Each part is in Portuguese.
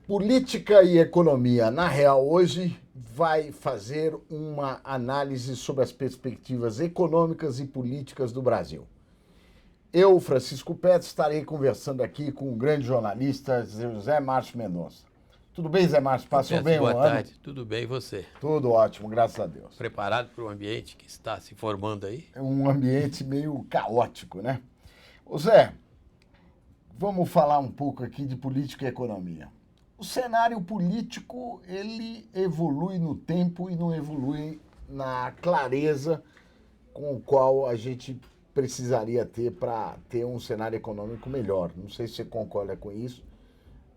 Política e economia, na real, hoje vai fazer uma análise sobre as perspectivas econômicas e políticas do Brasil. Eu, Francisco Petro, estarei conversando aqui com o grande jornalista José Márcio Mendonça. Tudo bem, Zé Márcio? Passou bem o ano? Boa tarde, tudo bem e você? Tudo ótimo, graças a Deus. Preparado para o ambiente que está se formando aí? É um ambiente meio caótico, né? Ô Zé, vamos falar um pouco aqui de política e economia. O cenário político, ele evolui no tempo e não evolui na clareza com o qual a gente precisaria ter para ter um cenário econômico melhor. Não sei se você concorda com isso,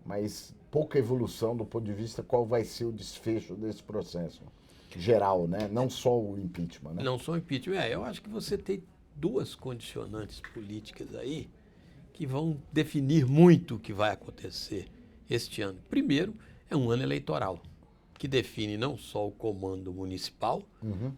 mas pouca evolução do ponto de vista qual vai ser o desfecho desse processo geral, né? Não só o impeachment, né? Não só o impeachment. Eu acho que você tem duas condicionantes políticas aí que vão definir muito o que vai acontecer este ano. Primeiro, é um ano eleitoral, que define não só o comando municipal,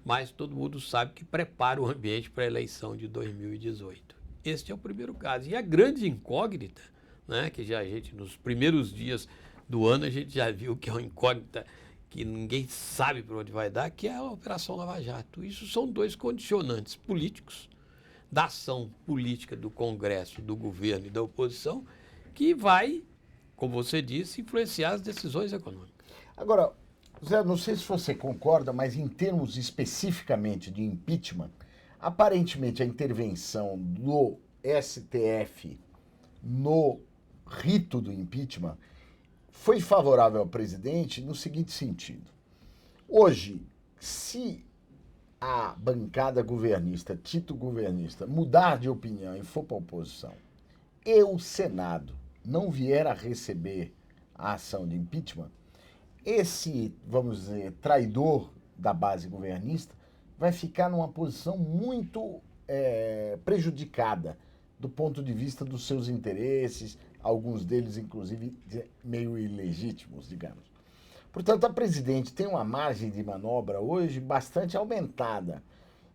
mas todo mundo sabe que prepara o ambiente para a eleição de 2018. Este é o primeiro caso. E a grande incógnita, né, que já a gente, nos primeiros dias do ano, a gente já viu que é uma incógnita que ninguém sabe para onde vai dar, que é a Operação Lava Jato. Isso são dois condicionantes políticos da ação política do Congresso, do governo e da oposição, que vai, como você disse, influenciar as decisões econômicas. Agora, Zé, não sei se você concorda, mas em termos especificamente de impeachment, aparentemente a intervenção do STF no rito do impeachment foi favorável ao presidente no seguinte sentido. Hoje, se a bancada governista, título governista, mudar de opinião e for para a oposição, e o Senado não vier a receber a ação de impeachment, esse, vamos dizer, traidor da base governista vai ficar numa posição muito prejudicada do ponto de vista dos seus interesses, alguns deles, inclusive, meio ilegítimos, digamos. Portanto, a presidente tem uma margem de manobra hoje bastante aumentada.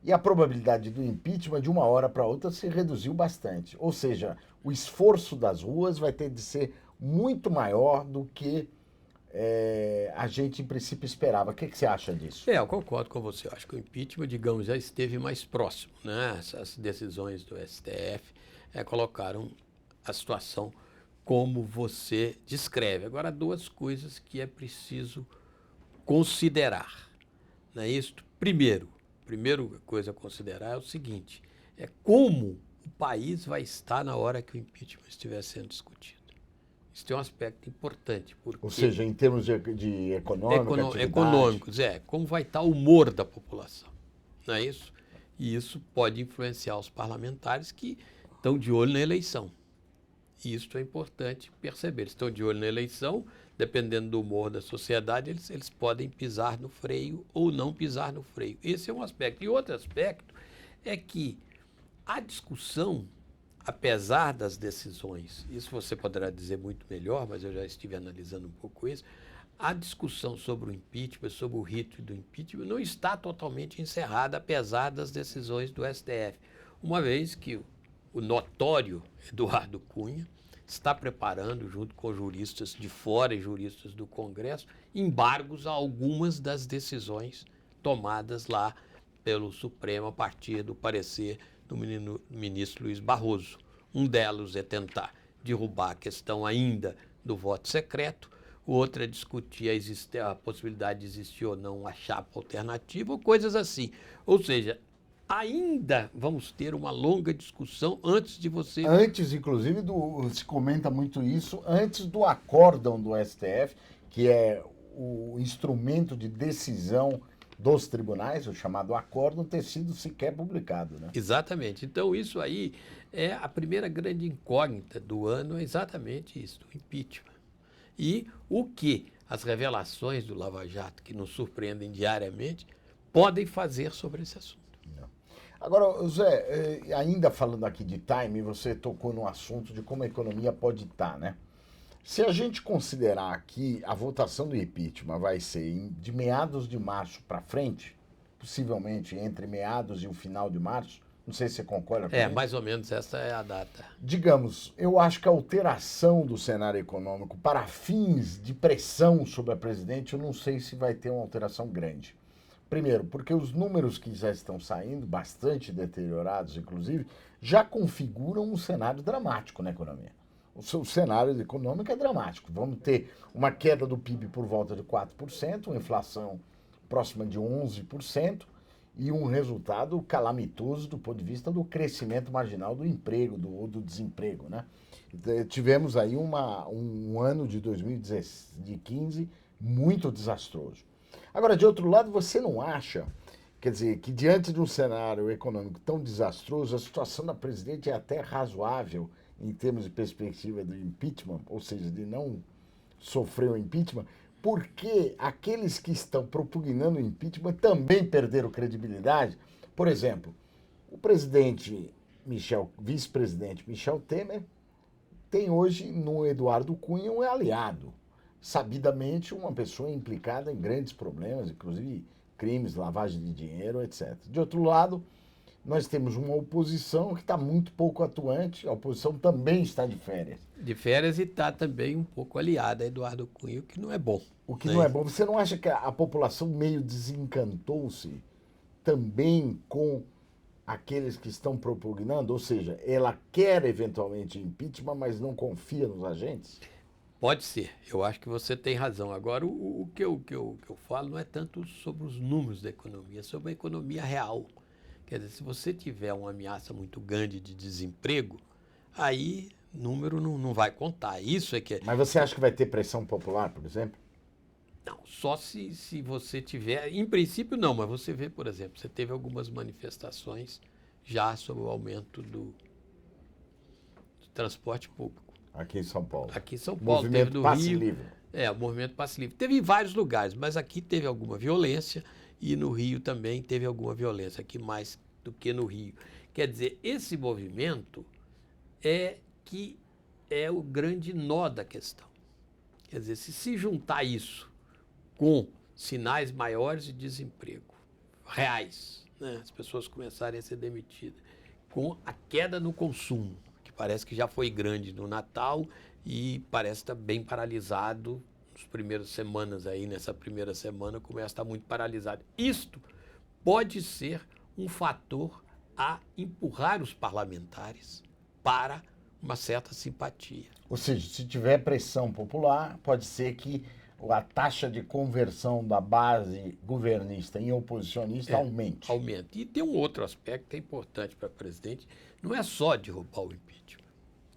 E a probabilidade do impeachment, de uma hora para outra, se reduziu bastante. Ou seja, o esforço das ruas vai ter de ser muito maior do que a gente, em princípio, esperava. O que você acha disso? Eu concordo com você. Eu acho que o impeachment, digamos, já esteve mais próximo, né? As decisões do STF colocaram a situação como você descreve. Agora, duas coisas que é preciso considerar, não é isso? Primeira coisa a considerar é o seguinte, é como o país vai estar na hora que o impeachment estiver sendo discutido. Isso tem um aspecto importante. Porque ou seja, em termos de econômicos, como vai estar o humor da população, não é isso? E isso pode influenciar os parlamentares que estão de olho na eleição. Isso é importante perceber. Eles estão de olho na eleição, dependendo do humor da sociedade, eles podem pisar no freio ou não pisar no freio. Esse é um aspecto. E outro aspecto é que a discussão, apesar das decisões, isso você poderá dizer muito melhor, mas eu já estive analisando um pouco isso, a discussão sobre o impeachment, sobre o rito do impeachment, não está totalmente encerrada, apesar das decisões do STF. Uma vez que o notório Eduardo Cunha está preparando, junto com juristas de fora e juristas do Congresso, embargos a algumas das decisões tomadas lá pelo Supremo a partir do parecer do ministro Luiz Barroso. Um deles é tentar derrubar a questão ainda do voto secreto, o outro é discutir a possibilidade de existir ou não uma chapa alternativa, ou coisas assim. Ou seja, ainda vamos ter uma longa discussão antes de você... Antes, inclusive, se comenta muito isso, antes do acórdão do STF, que é o instrumento de decisão dos tribunais, o chamado acórdão, ter sido sequer publicado, né? Exatamente. Então, isso aí é a primeira grande incógnita do ano, é exatamente isso, o impeachment. E o que as revelações do Lava Jato, que nos surpreendem diariamente, podem fazer sobre esse assunto. Agora, Zé, ainda falando aqui de time, você tocou no assunto de como a economia pode estar, né? Se a gente considerar que a votação do impeachment vai ser de meados de março para frente, possivelmente entre meados e o final de março, Não sei se você concorda com isso. Mais ou menos essa é a data. Digamos, eu acho que a alteração do cenário econômico para fins de pressão sobre a presidente, eu não sei se vai ter uma alteração grande. Primeiro, porque os números que já estão saindo, bastante deteriorados, inclusive, já configuram um cenário dramático na economia. O cenário econômico é dramático. Vamos ter uma queda do PIB por volta de 4%, uma inflação próxima de 11%, e um resultado calamitoso do ponto de vista do crescimento marginal do emprego, do desemprego, né? Tivemos aí um ano de 2015 muito desastroso. Agora, de outro lado, você não acha, quer dizer, que diante de um cenário econômico tão desastroso, a situação da presidente é até razoável em termos de perspectiva do impeachment, ou seja, de não sofrer o impeachment, porque aqueles que estão propugnando o impeachment também perderam credibilidade. Por exemplo, o vice-presidente Michel Temer tem hoje no Eduardo Cunha um aliado, sabidamente uma pessoa implicada em grandes problemas, inclusive crimes, lavagem de dinheiro, etc. De outro lado, nós temos uma oposição que está muito pouco atuante, a oposição também está de férias. De férias e está também um pouco aliada a Eduardo Cunha, o que não é bom. O que não é bom. Você não acha que a população meio desencantou-se também com aqueles que estão propugnando? Ou seja, ela quer eventualmente impeachment, mas não confia nos agentes? Pode ser, eu acho que você tem razão. Agora, o que eu falo não é tanto sobre os números da economia, é sobre a economia real. Quer dizer, se você tiver uma ameaça muito grande de desemprego, aí número não vai contar. Isso é que é. Mas você acha que vai ter pressão popular, por exemplo? Não, só se você tiver. Em princípio, não, mas você vê, por exemplo, você teve algumas manifestações já sobre o aumento do transporte público. Aqui em São Paulo. Aqui em São Paulo, movimento teve no Passe Rio. Livre. O movimento Passe Livre. Teve em vários lugares, mas aqui teve alguma violência e no Rio também teve alguma violência, aqui mais do que no Rio. Quer dizer, esse movimento é o grande nó da questão. Quer dizer, se juntar isso com sinais maiores de desemprego reais, né, as pessoas começarem a ser demitidas, com a queda no consumo, que parece que já foi grande no Natal e parece estar bem paralisado nas primeiras semanas aí, nessa primeira semana começa a estar muito paralisado. Isto pode ser um fator a empurrar os parlamentares para uma certa simpatia. Ou seja, se tiver pressão popular, pode ser que a taxa de conversão da base governista em oposicionista aumente. Aumente. E tem um outro aspecto que é importante para o presidente, não é só derrubar o impeachment.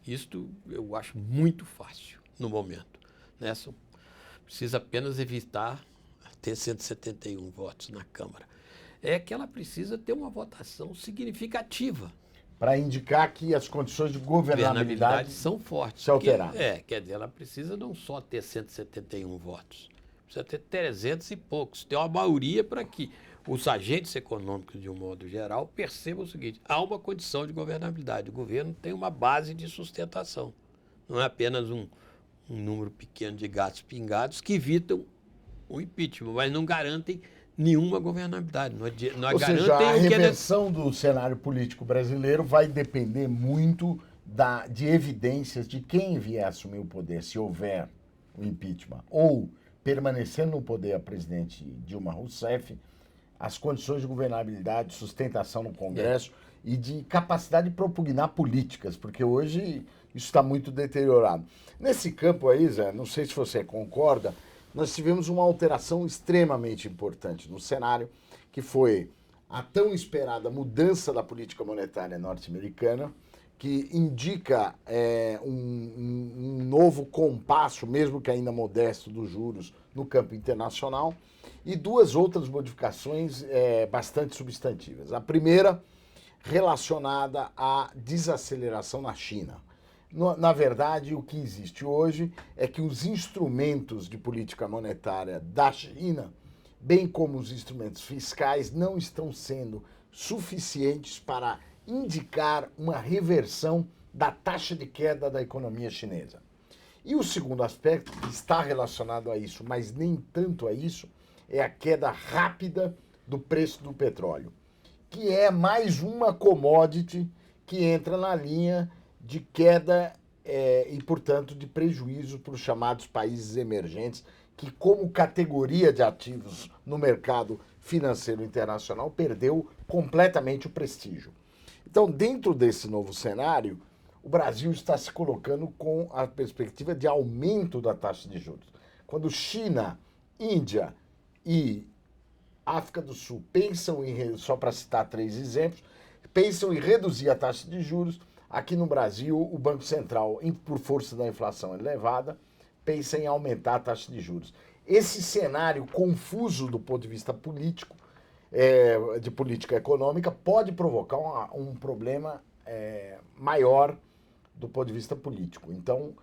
Isto eu acho muito fácil no momento. Né? Precisa apenas evitar ter 171 votos na Câmara. É que ela precisa ter uma votação significativa. Para indicar que as condições de governabilidade são fortes. Se alteraram. Quer dizer, ela precisa não só ter 171 votos, precisa ter 300 e poucos, ter uma maioria para que os agentes econômicos, de um modo geral, percebam o seguinte: há uma condição de governabilidade. O governo tem uma base de sustentação. Não é apenas um número pequeno de gatos pingados que evitam o impeachment, mas não garantem nenhuma governabilidade. Ou seja, a reversão do cenário político brasileiro vai depender muito de evidências de quem vier assumir o poder, se houver o impeachment, ou permanecendo no poder a presidente Dilma Rousseff, as condições de governabilidade, sustentação no Congresso e de capacidade de propugnar políticas, porque hoje isso está muito deteriorado. Nesse campo aí, Zé, não sei se você concorda, nós tivemos uma alteração extremamente importante no cenário, que foi a tão esperada mudança da política monetária norte-americana, que indica um novo compasso, mesmo que ainda modesto, dos juros no campo internacional, e duas outras modificações bastante substantivas. A primeira, relacionada à desaceleração na China. Na verdade, o que existe hoje é que os instrumentos de política monetária da China, bem como os instrumentos fiscais, não estão sendo suficientes para indicar uma reversão da taxa de queda da economia chinesa. E o segundo aspecto, que está relacionado a isso, mas nem tanto a isso, é a queda rápida do preço do petróleo. que é mais uma commodity que entra na linha de queda e, portanto, de prejuízo para os chamados países emergentes, que, como categoria de ativos no mercado financeiro internacional, perdeu completamente o prestígio. Então, dentro desse novo cenário, o Brasil está se colocando com a perspectiva de aumento da taxa de juros. Quando China, Índia e África do Sul pensam em, só para citar 3 exemplos, pensam em reduzir a taxa de juros, aqui no Brasil o Banco Central, por força da inflação elevada, pensa em aumentar a taxa de juros. Esse cenário confuso do ponto de vista político, de política econômica, pode provocar um problema maior do ponto de vista político. Então,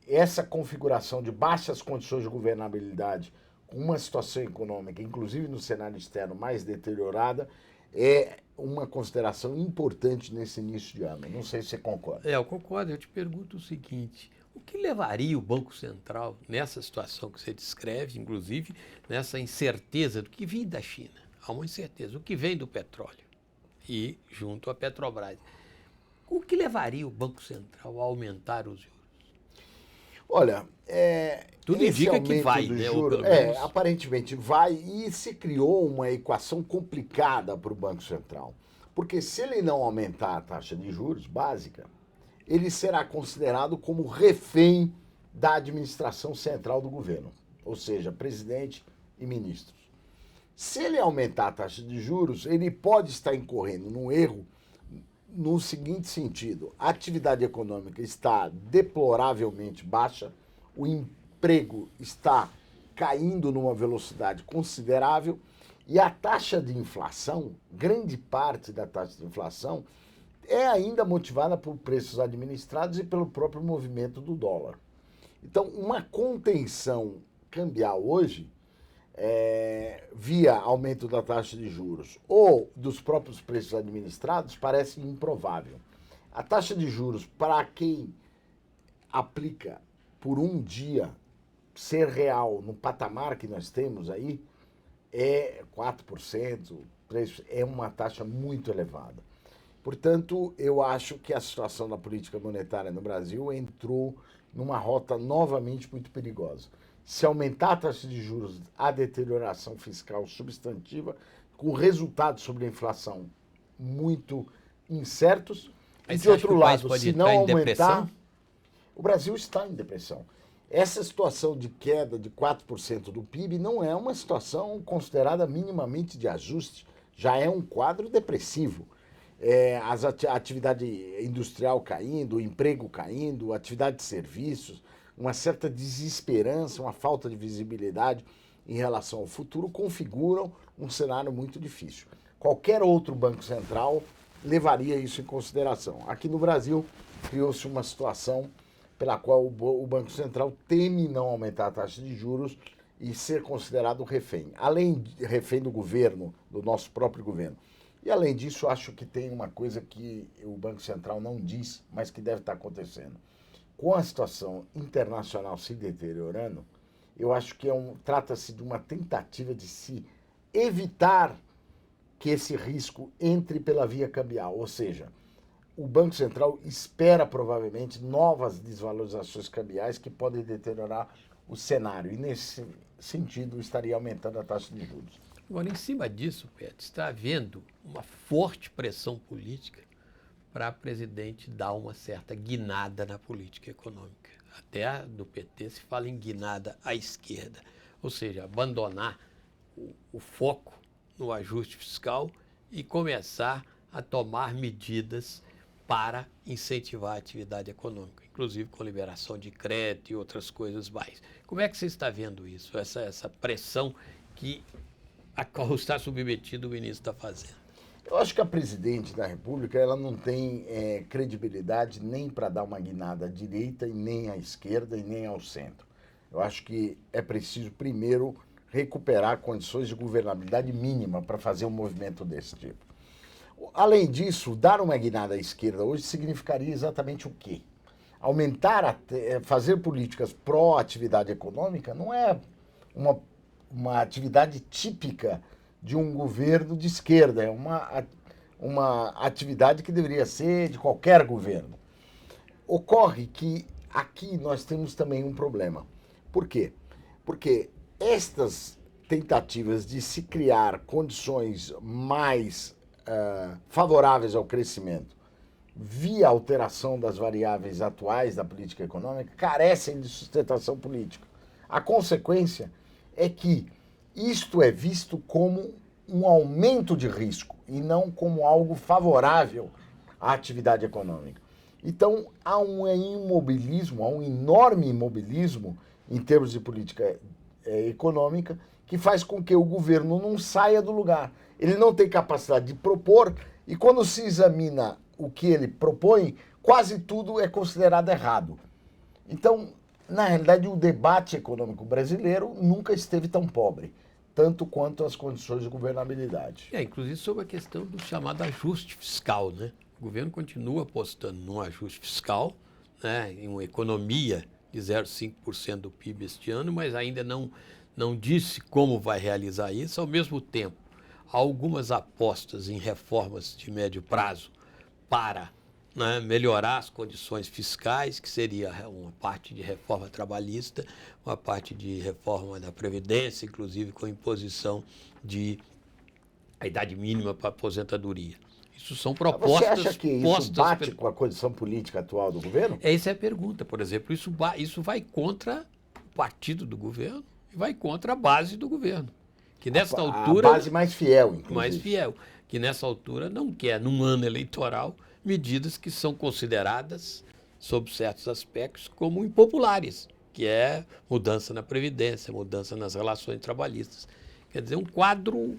essa configuração de baixas condições de governabilidade, com uma situação econômica, inclusive no cenário externo, mais deteriorada, é uma consideração importante nesse início de ano. Não sei se você concorda. Eu concordo. Eu te pergunto o seguinte: o que levaria o Banco Central nessa situação que você descreve, inclusive nessa incerteza do que vem da China? Há uma incerteza. O que vem do petróleo e junto à Petrobras. O que levaria o Banco Central a aumentar os juros? Olha, tudo indica que vai, né? Juro, aparentemente vai, e se criou uma equação complicada para o Banco Central. Porque se ele não aumentar a taxa de juros básica, ele será considerado como refém da administração central do governo, ou seja, presidente e ministros. Se ele aumentar a taxa de juros, ele pode estar incorrendo num erro no seguinte sentido: a atividade econômica está deploravelmente baixa, o emprego está caindo numa velocidade considerável e a taxa de inflação, grande parte da taxa de inflação, é ainda motivada por preços administrados e pelo próprio movimento do dólar. Então, uma contenção cambial hoje, via aumento da taxa de juros ou dos próprios preços administrados, parece improvável. A taxa de juros, para quem aplica por um dia, ser real no patamar que nós temos aí, é 4%, 3%, é uma taxa muito elevada. Portanto, eu acho que a situação da política monetária no Brasil entrou numa rota novamente muito perigosa. Se aumentar a taxa de juros, há deterioração fiscal substantiva, com resultados sobre a inflação muito incertos. Mas e de outro lado, se não aumentar, depressão? O Brasil está em depressão. Essa situação de queda de 4% do PIB não é uma situação considerada minimamente de ajuste, já é um quadro depressivo. A atividade industrial caindo, o emprego caindo, a atividade de serviços, uma certa desesperança, uma falta de visibilidade em relação ao futuro, configuram um cenário muito difícil. Qualquer outro banco central levaria isso em consideração. Aqui no Brasil, criou-se uma situação pela qual o Banco Central teme não aumentar a taxa de juros e ser considerado refém. Além de refém do governo, do nosso próprio governo. E além disso, acho que tem uma coisa que o Banco Central não diz, mas que deve estar acontecendo. Com a situação internacional se deteriorando, eu acho que trata-se de uma tentativa de se evitar que esse risco entre pela via cambial. Ou seja, o Banco Central espera provavelmente novas desvalorizações cambiais que podem deteriorar o cenário. E nesse sentido estaria aumentando a taxa de juros. Agora, em cima disso, Pedro, está havendo uma forte pressão política para o presidente dar uma certa guinada na política econômica. Até do PT se fala em guinada à esquerda, ou seja, abandonar o foco no ajuste fiscal e começar a tomar medidas para incentivar a atividade econômica, inclusive com liberação de crédito e outras coisas mais. Como é que você está vendo isso, essa pressão a qual está submetido o ministro da Fazenda? Eu acho que a presidente da República ela não tem credibilidade nem para dar uma guinada à direita, e nem à esquerda, e nem ao centro. Eu acho que é preciso, primeiro, recuperar condições de governabilidade mínima para fazer um movimento desse tipo. Além disso, dar uma guinada à esquerda hoje significaria exatamente o quê? Fazer políticas pró-atividade econômica não é uma atividade típica de um governo de esquerda, é uma uma atividade que deveria ser de qualquer governo. Ocorre que aqui nós temos também um problema. Por quê? Porque estas tentativas de se criar condições mais favoráveis ao crescimento via alteração das variáveis atuais da política econômica carecem de sustentação política. A consequência é que isto é visto como um aumento de risco e não como algo favorável à atividade econômica. Então, há um imobilismo, há um enorme imobilismo em termos de política econômica que faz com que o governo não saia do lugar. Ele não tem capacidade de propor e quando se examina o que ele propõe, quase tudo é considerado errado. Então, na realidade, o debate econômico brasileiro nunca esteve tão pobre, tanto quanto as condições de governabilidade. Inclusive sobre a questão do chamado ajuste fiscal, né? O governo continua apostando num ajuste fiscal, né, em uma economia de 0,5% do PIB este ano, mas ainda não disse como vai realizar isso. Ao mesmo tempo, há algumas apostas em reformas de médio prazo para, né, melhorar as condições fiscais, que seria uma parte de reforma trabalhista, uma parte de reforma da Previdência, inclusive com imposição a idade mínima para aposentadoria. Isso são propostas. Você acha que isso bate com a condição política atual do governo? Essa é a pergunta. Por exemplo, isso vai contra o partido do governo e vai contra a base do governo. Que nessa altura. A base mais fiel, inclusive. Mais fiel. Que nessa altura não quer, num ano eleitoral, medidas que são consideradas, sob certos aspectos, como impopulares, que é mudança na Previdência, mudança nas relações trabalhistas. Quer dizer, um quadro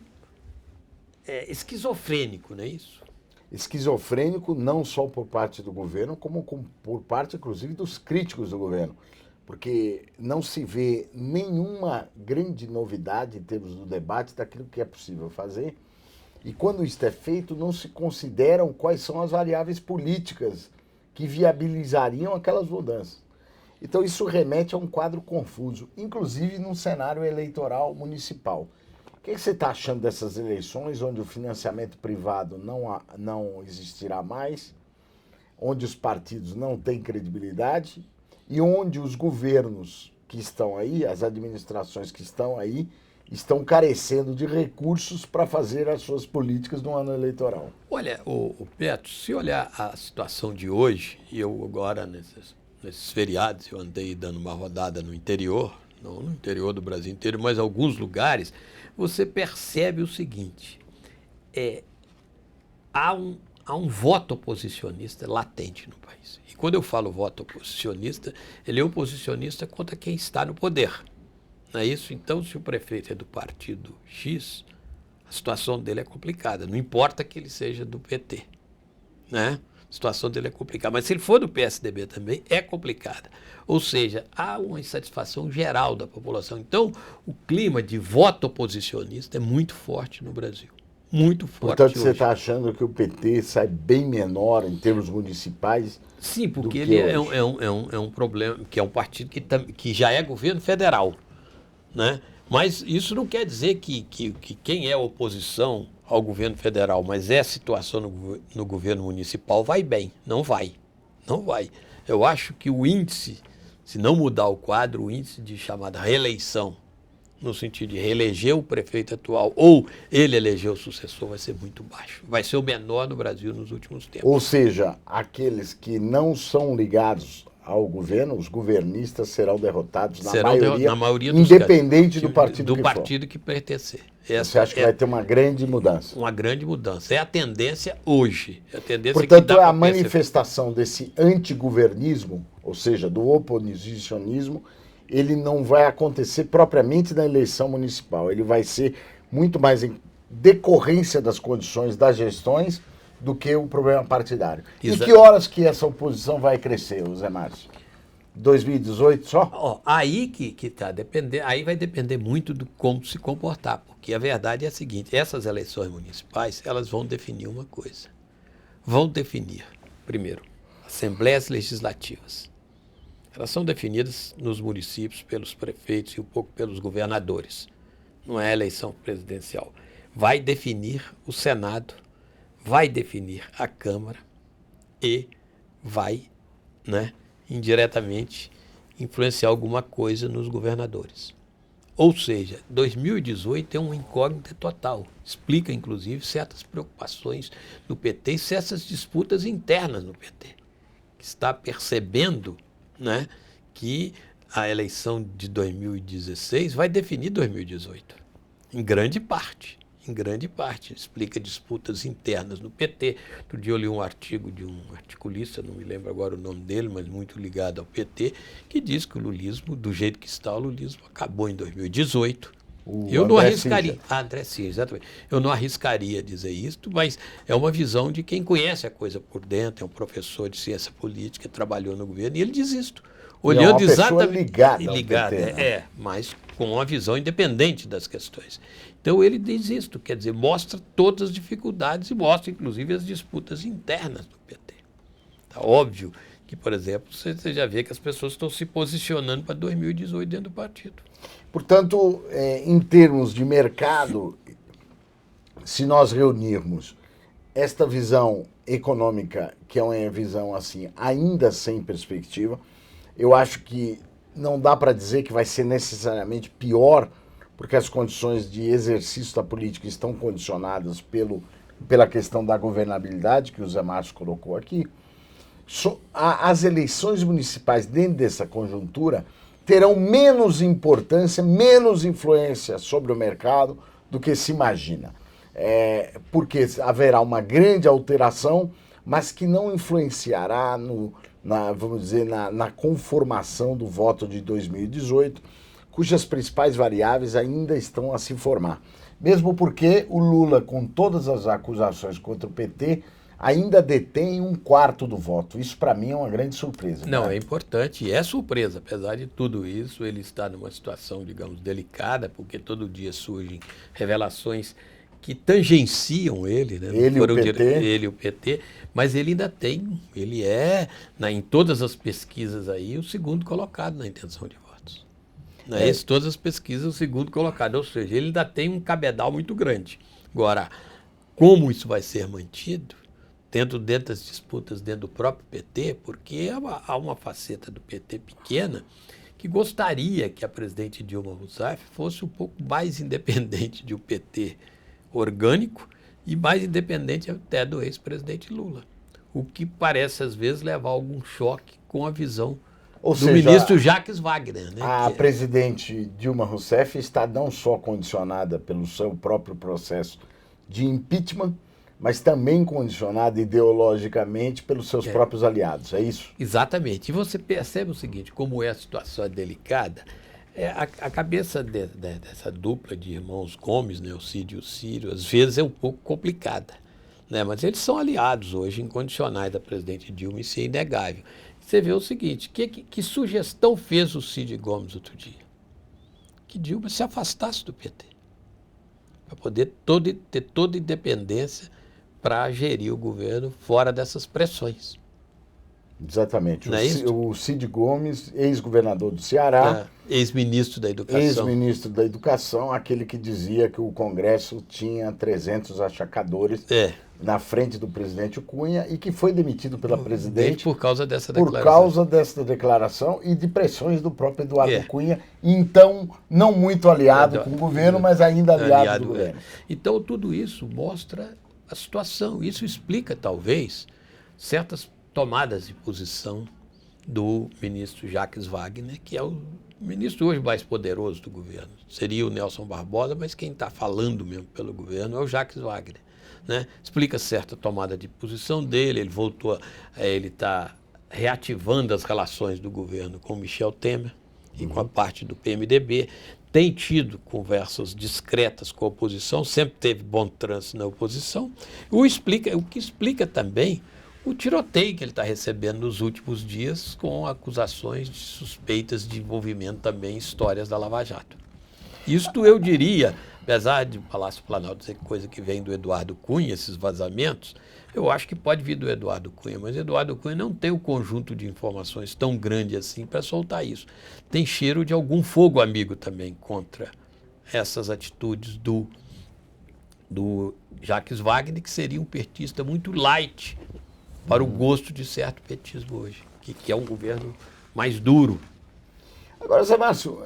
esquizofrênico, não é isso? Esquizofrênico não só por parte do governo, como por parte, inclusive, dos críticos do governo. Porque não se vê nenhuma grande novidade em termos do debate daquilo que é possível fazer. E quando isso é feito, não se consideram quais são as variáveis políticas que viabilizariam aquelas mudanças. Então isso remete a um quadro confuso, inclusive num cenário eleitoral municipal. O que você está achando dessas eleições, onde o financiamento privado não existirá mais, onde os partidos não têm credibilidade e onde os governos que estão aí, as administrações que estão aí, estão carecendo de recursos para fazer as suas políticas no ano eleitoral? Olha, o Beto, se olhar a situação de hoje, e eu agora nesses feriados, eu andei dando uma rodada no interior, não no interior do Brasil inteiro, mas em alguns lugares, você percebe o seguinte, há um voto oposicionista latente no país. E quando eu falo voto oposicionista, ele é oposicionista contra quem está no poder. Não é isso? Então, se o prefeito é do partido X, a situação dele é complicada. Não importa que ele seja do PT, né? A situação dele é complicada. Mas se ele for do PSDB também, é complicada. Ou seja, há uma insatisfação geral da população. Então, o clima de voto oposicionista é muito forte no Brasil. Muito forte. Portanto, você está achando que o PT sai bem menor em termos municipais? Sim, porque ele é um problema, que é um partido que já é governo federal, né? Mas isso não quer dizer que quem é oposição ao governo federal, mas é a situação no governo municipal, vai bem. Não vai. Não vai. Eu acho que o índice, se não mudar o quadro, o índice de chamada reeleição, no sentido de reeleger o prefeito atual ou ele eleger o sucessor, vai ser muito baixo. Vai ser o menor no Brasil nos últimos tempos. Ou seja, aqueles que não são ligados ao governo, os governistas serão derrotados na maioria independente do partido que pertencer. Você acha que vai ter uma grande mudança? Uma grande mudança. É a tendência hoje. É a tendência. Portanto, é a manifestação desse antigovernismo, ou seja, do oposicionismo, ele não vai acontecer propriamente na eleição municipal. Ele vai ser muito mais em decorrência das condições das gestões do que o problema partidário. E que horas que essa oposição vai crescer, Zé Márcio? 2018 só? Aí que tá dependendo, aí vai depender muito do como se comportar, porque a verdade é a seguinte: essas eleições municipais, elas vão definir uma coisa. Vão definir, primeiro, assembleias legislativas. Elas são definidas nos municípios pelos prefeitos e um pouco pelos governadores. Não é eleição presidencial. Vai definir o Senado, vai definir a Câmara e vai, né, indiretamente influenciar alguma coisa nos governadores. Ou seja, 2018 é uma incógnita total. Explica, inclusive, certas preocupações do PT e certas disputas internas no PT, que está percebendo, né, que a eleição de 2016 vai definir 2018, em grande parte. Em grande parte, explica disputas internas no PT. Outro dia eu li um artigo de um articulista, não me lembro agora o nome dele, mas muito ligado ao PT, que diz que o lulismo, do jeito que está, o lulismo acabou em 2018. Eu não arriscaria. André Cid, exatamente. Eu não arriscaria dizer isso, mas é uma visão de quem conhece a coisa por dentro, é um professor de ciência política, trabalhou no governo, e ele diz isto. Olhando exatamente. Ligada ao PT, né? Mas com uma visão independente das questões. Então ele diz isto, quer dizer, mostra todas as dificuldades e mostra, inclusive, as disputas internas do PT. Tá óbvio que, por exemplo, você já vê que as pessoas estão se posicionando para 2018 dentro do partido. Portanto, em termos de mercado, se nós reunirmos esta visão econômica, que é uma visão assim, ainda sem perspectiva, eu acho que não dá para dizer que vai ser necessariamente pior, porque as condições de exercício da política estão condicionadas pela questão da governabilidade, que o Zé Márcio colocou aqui. As eleições municipais dentro dessa conjuntura terão menos importância, menos influência sobre o mercado do que se imagina. Porque haverá uma grande alteração, mas que não influenciará vamos dizer, na conformação do voto de 2018, cujas principais variáveis ainda estão a se formar. Mesmo porque o Lula, com todas as acusações contra o PT, ainda detém 1/4 do voto. Isso, para mim, é uma grande surpresa. Não, é importante e é surpresa. Apesar de tudo isso, ele está numa situação, digamos, delicada, porque todo dia surgem revelações que tangenciam ele, né? Ele e o PT, mas ele ainda tem, ele é, em todas as pesquisas aí, o segundo colocado na intenção de votos. Todas as pesquisas, o segundo colocado, ou seja, ele ainda tem um cabedal muito grande. Agora, como isso vai ser mantido, dentro das disputas dentro do próprio PT, porque há uma faceta do PT pequena que gostaria que a presidente Dilma Rousseff fosse um pouco mais independente de um PT orgânico e mais independente até do ex-presidente Lula. O que parece, às vezes, levar algum choque com a visão do ministro Jacques Wagner. Né? A presidente Dilma Rousseff está não só condicionada pelo seu próprio processo de impeachment, mas também condicionada ideologicamente pelos seus próprios aliados, é isso? Exatamente. E você percebe o seguinte, como a situação é delicada, a cabeça dessa dupla de irmãos Gomes, né, o Cid e o Ciro, às vezes é um pouco complicada, né, mas eles são aliados hoje incondicionais da presidente Dilma, isso é inegável. Você vê o seguinte, que sugestão fez o Cid Gomes outro dia? Que Dilma se afastasse do PT, para poder ter toda independência para gerir o governo fora dessas pressões. Exatamente. O Cid Gomes, ex-governador do Ceará. Ex-ministro da Educação. Ex-ministro da Educação, aquele que dizia que o Congresso tinha 300 achacadores na frente do presidente Cunha e que foi demitido pela presidente por causa dessa declaração. Por causa dessa declaração e de pressões do próprio Eduardo Cunha, então não muito aliado com o governo, mas ainda aliado do governo. Então tudo isso mostra a situação. Isso explica, talvez, certas tomadas de posição do ministro Jacques Wagner, que é o ministro hoje mais poderoso do governo. Seria o Nelson Barbosa, mas quem está falando mesmo pelo governo é o Jacques Wagner. Né? Explica certa tomada de posição dele, ele está reativando as relações do governo com Michel Temer e com a parte do PMDB, tem tido conversas discretas com a oposição, sempre teve bom trânsito na oposição, o que explica também o tiroteio que ele está recebendo nos últimos dias com acusações de suspeitas de envolvimento também em histórias da Lava Jato. Isto eu diria, apesar de o Palácio Planalto dizer coisa que vem do Eduardo Cunha, esses vazamentos, eu acho que pode vir do Eduardo Cunha, mas Eduardo Cunha não tem o conjunto de informações tão grande assim para soltar isso. Tem cheiro de algum fogo amigo também contra essas atitudes do do Jacques Wagner, que seria um petista muito light para o gosto de certo petismo hoje, que é um governo mais duro. Agora, Zé Márcio,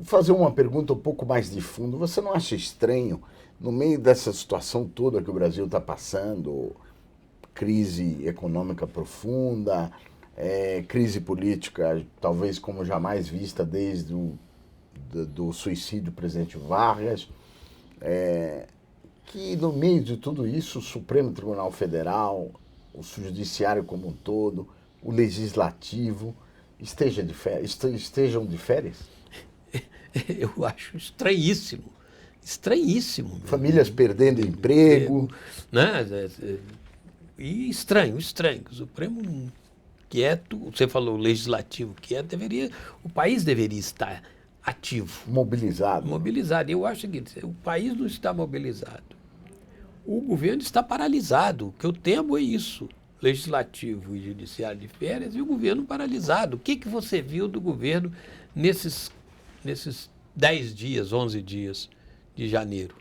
fazer uma pergunta um pouco mais de fundo. Você não acha estranho, no meio dessa situação toda que o Brasil está passando, crise econômica profunda, crise política talvez como jamais vista desde do suicídio do presidente Vargas, que no meio de tudo isso o Supremo Tribunal Federal, o Judiciário como um todo, o Legislativo estejam de férias? Eu acho estranhíssimo. Estranhíssimo. Famílias perdendo emprego. Né? E estranho. O Supremo quieto, você falou legislativo quieto, o país deveria estar ativo. Mobilizado. Eu acho o seguinte, o país não está mobilizado. O governo está paralisado. O que eu temo é isso. Legislativo e judiciário de férias e o governo paralisado. O que você viu do governo nesses 10 dias, 11 dias de janeiro?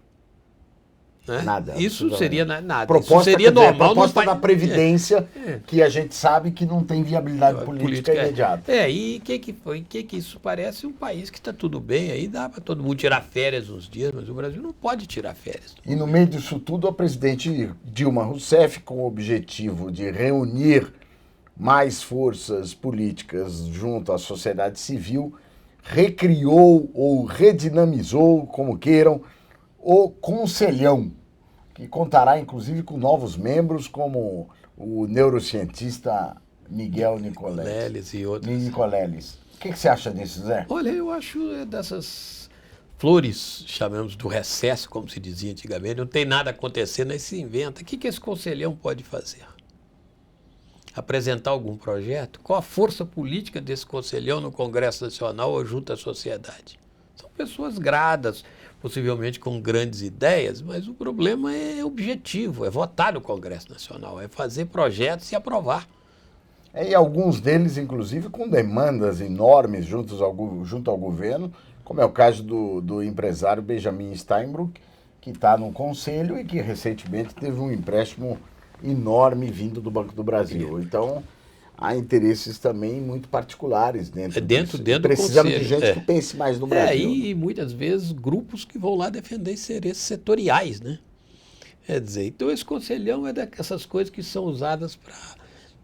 Né? Nada. Isso seria nada. Proposta, isso seria normal. Proposta da Previdência, que a gente sabe que não tem viabilidade política imediata. E o que foi? Isso parece um país que está tudo bem, aí dá para todo mundo tirar férias uns dias, mas o Brasil não pode tirar férias. E no meio disso tudo, a presidente Dilma Rousseff, com o objetivo de reunir mais forças políticas junto à sociedade civil, recriou ou redinamizou, como queiram, o Conselhão, que contará inclusive com novos membros, como o neurocientista Miguel Nicoleles e outros. Nicoleles. O que você acha disso, Zé? Olha, eu acho dessas flores, chamamos do recesso, como se dizia antigamente, não tem nada acontecendo, aí se inventa. O que esse Conselhão pode fazer? Apresentar algum projeto? Qual a força política desse Conselhão no Congresso Nacional ou junto à sociedade? São pessoas gradas, possivelmente com grandes ideias, mas o problema é objetivo, é votar no Congresso Nacional, é fazer projetos e aprovar. E alguns deles, inclusive, com demandas enormes junto ao governo, como é o caso do empresário Benjamin Steinbrück, que está no Conselho e que recentemente teve um empréstimo enorme vindo do Banco do Brasil. Então, há interesses também muito particulares dentro do precisamos Conselho. De gente que pense mais no Brasil. E muitas vezes grupos que vão lá defender interesses setoriais, né? Quer dizer, então esse Conselhão é dessas coisas que são usadas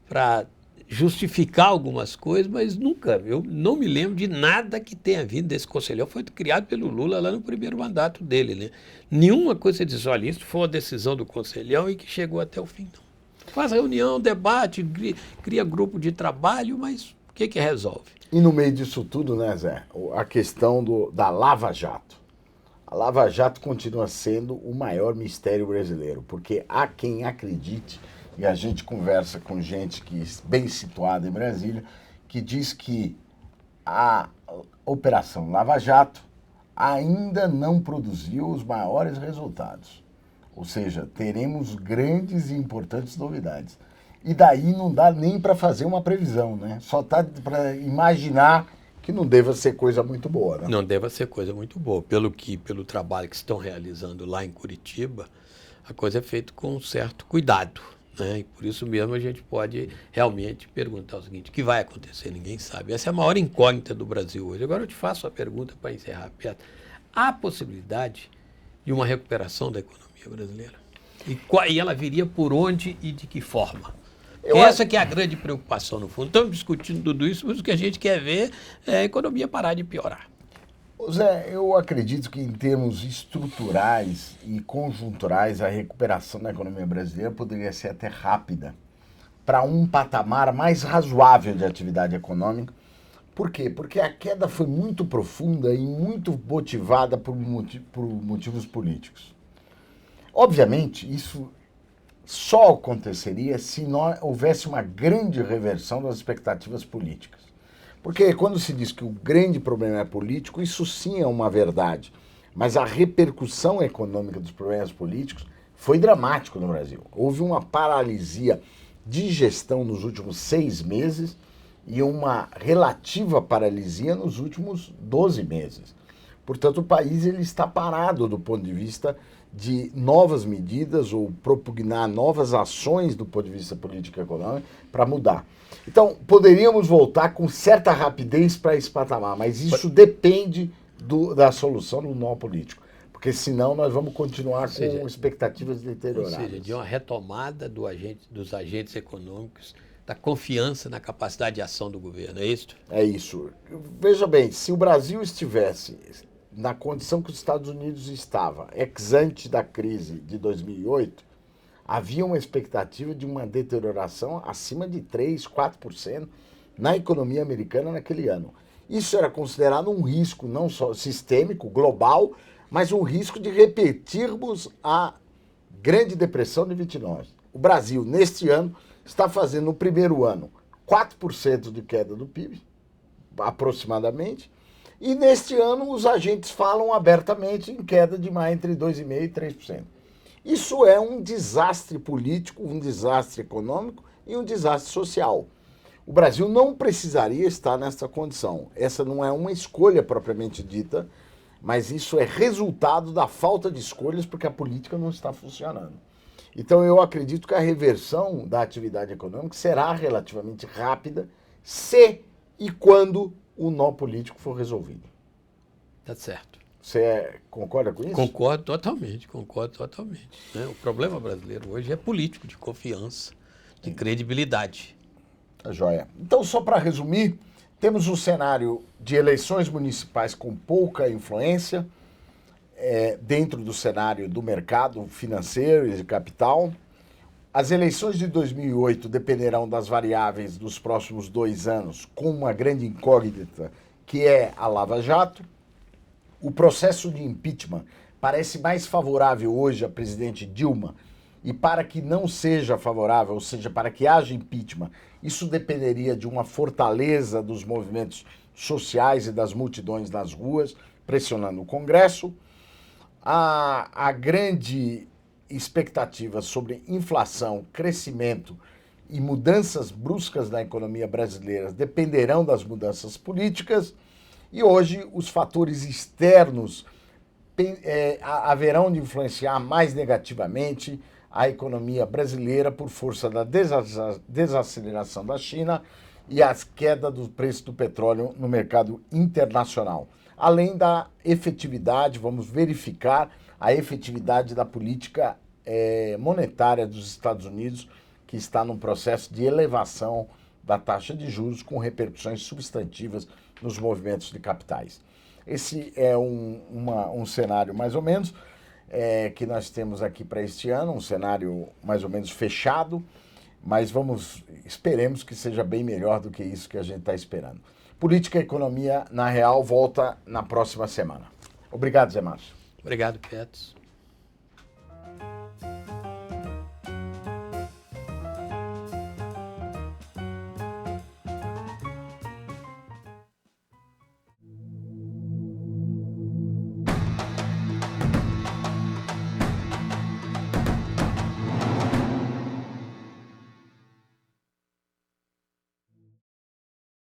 para justificar algumas coisas, mas nunca, eu não me lembro de nada que tenha vindo desse Conselhão. Foi criado pelo Lula lá no primeiro mandato dele, né? Nenhuma coisa você diz, olha, isso foi uma decisão do Conselhão e que chegou até o fim, não. Faz reunião, debate, cria grupo de trabalho, mas o que resolve? E no meio disso tudo, né, Zé, a questão da Lava Jato. A Lava Jato continua sendo o maior mistério brasileiro, porque há quem acredite, e a gente conversa com gente que bem situada em Brasília, que diz que a Operação Lava Jato ainda não produziu os maiores resultados. Ou seja, teremos grandes e importantes novidades. E daí não dá nem para fazer uma previsão, né? Só dá para imaginar que não deva ser coisa muito boa, né? Não deva ser coisa muito boa. Pelo trabalho que estão realizando lá em Curitiba, a coisa é feita com um certo cuidado, né? E por isso mesmo a gente pode realmente perguntar o seguinte, o que vai acontecer? Ninguém sabe. Essa é a maior incógnita do Brasil hoje. Agora eu te faço a pergunta para encerrar, Pedro. Há possibilidade de uma recuperação da economia brasileira? E ela viria por onde e de que forma? Essa que é a grande preocupação, no fundo. Estamos discutindo tudo isso, mas o que a gente quer ver é a economia parar de piorar. Zé, eu acredito que em termos estruturais e conjunturais, a recuperação da economia brasileira poderia ser até rápida, para um patamar mais razoável de atividade econômica. Por quê? Porque a queda foi muito profunda e muito motivada por motivos políticos. Obviamente, isso só aconteceria se houvesse uma grande reversão das expectativas políticas. Porque quando se diz que o grande problema é político, isso sim é uma verdade. Mas a repercussão econômica dos problemas políticos foi dramático no Brasil. Houve uma paralisia de gestão nos últimos 6 meses e uma relativa paralisia nos últimos 12 meses. Portanto, o país ele está parado do ponto de vista de novas medidas ou propugnar novas ações do ponto de vista político e econômico para mudar. Então, poderíamos voltar com certa rapidez para esse patamar, mas isso depende da solução do nó político, porque senão nós vamos continuar com expectativas deterioradas. Ou seja, de uma retomada dos agentes econômicos, da confiança na capacidade de ação do governo, é isso? É isso. Veja bem, se o Brasil estivesse na condição que os Estados Unidos estava, ex ante da crise de 2008, havia uma expectativa de uma deterioração acima de 3%, 4% na economia americana naquele ano. Isso era considerado um risco não só sistêmico, global, mas um risco de repetirmos a Grande Depressão de 29. O Brasil, neste ano, está fazendo no primeiro ano 4% de queda do PIB, aproximadamente, e neste ano os agentes falam abertamente em queda de mais entre 2,5% e 3%. Isso é um desastre político, um desastre econômico e um desastre social. O Brasil não precisaria estar nessa condição. Essa não é uma escolha propriamente dita, mas isso é resultado da falta de escolhas porque a política não está funcionando. Então eu acredito que a reversão da atividade econômica será relativamente rápida se e quando o nó político for resolvido. Tá certo. Você concorda com isso? Concordo totalmente. Né? O problema brasileiro hoje é político, de confiança, de credibilidade. Tá joia. Então, só para resumir, temos um cenário de eleições municipais com pouca influência dentro do cenário do mercado financeiro e de capital. As eleições de 2008 dependerão das variáveis dos próximos 2 anos, com uma grande incógnita, que é a Lava Jato. O processo de impeachment parece mais favorável hoje à presidente Dilma, e para que não seja favorável, ou seja, para que haja impeachment, isso dependeria de uma fortaleza dos movimentos sociais e das multidões nas ruas, pressionando o Congresso. A grande expectativa sobre inflação, crescimento e mudanças bruscas na economia brasileira dependerão das mudanças políticas, e hoje os fatores externos haverão de influenciar mais negativamente a economia brasileira por força da desaceleração da China e a queda do preço do petróleo no mercado internacional. Além da efetividade, vamos verificar a efetividade da política monetária dos Estados Unidos, que está num processo de elevação da taxa de juros com repercussões substantivas nos movimentos de capitais. Esse é um cenário mais ou menos que nós temos aqui para este ano, um cenário mais ou menos fechado, mas esperemos que seja bem melhor do que isso que a gente está esperando. Política e Economia na Real volta na próxima semana. Obrigado, Zé Márcio. Obrigado, Petros.